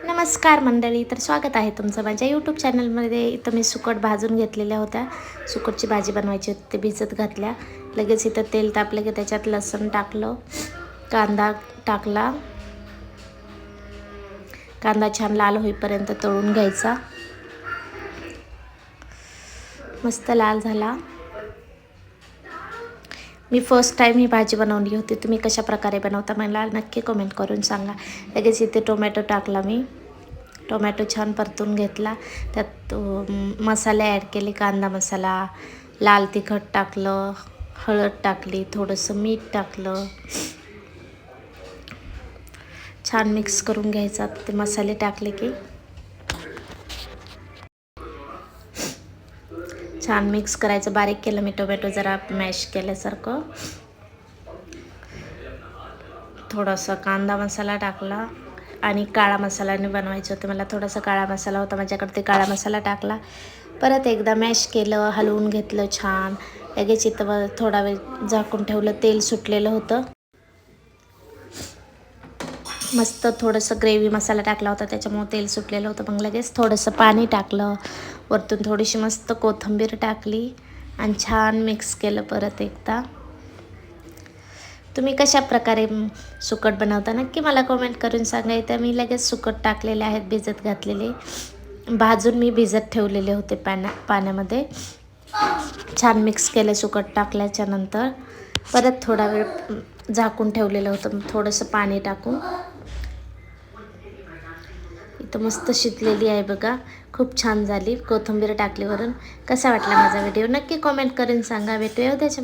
नमस्कार मंडळी, तर स्वागत आहे तुमचं माझ्या यूट्यूब चॅनलमध्ये. इथं मी सुकट भाजून घेतलेल्या होत्या. सुकटची भाजी बनवायची होती, ते भिजत घातल्या. लगेच इथं तेल तापलं की त्याच्यात लसूण टाकलं, कांदा टाकला. कांदा छान लाल होईपर्यंत तळून घ्यायचा. मस्त लाल झाला. मी फर्स्ट टाईम ही भाजी बनवली होती. तुम्ही कशा प्रकारे बनवता मला नक्की कमेंट करून सांगा. लगेच इथे टोमॅटो टाकला. मी टोमॅटो छान परतून घेतला. त्यात मसाले ॲड केले. कांदा मसाला, लाल तिखट टाकलं, हळद टाकली, थोडंसं मीठ टाकलं. छान मिक्स करून घ्यायचा. ते मसाले टाकले की छान मिक्स करायचं. बारीक केलं मी टोमॅटो, जरा मॅश केल्यासारखं. थोडासा कांदा मसाला टाकला आणि काळा मसाल्याने बनवायचं होतं मला. थोडासा काळा मसाला होता माझ्याकडे, ते काळा मसाला टाकला. परत एकदा मॅश केलं, हलवून घेतलं छान. लगेच इथं थोडा वेळ झाकून ठेवलं. तेल सुटलेलं होतं मस्त. थोडंसं ग्रेव्ही मसाला टाकला होता त्याच्यामुळे तेल सुटलेलं होतं. मग लगेच थोडंसं पाणी टाकलं. वरतून थोडीशी मस्त कोथिंबीर टाकली आणि छान मिक्स केलं परत एकदा. तुम्ही कशा प्रकारे सुकट बनवता नक्की मला कमेंट करून सांगा. इथं मी लगेच सुकट टाकलेले आहेत भिजत घातलेले. भाजून मी भिजत ठेवलेले होते पाण्यामध्ये. छान मिक्स केले सुकट टाकल्याच्या नंतर. परत थोडा वेळ झाकून ठेवलेलं होतं थोडंसं पाणी टाकून. इथं मस्त शिजलेली आहे बघा. खूप छान झाली. कोथिंबीर टाकली वरून. कसा वाटला माझा व्हिडिओ नक्की कमेंट करून सांगा. भेटूया उद्याच्या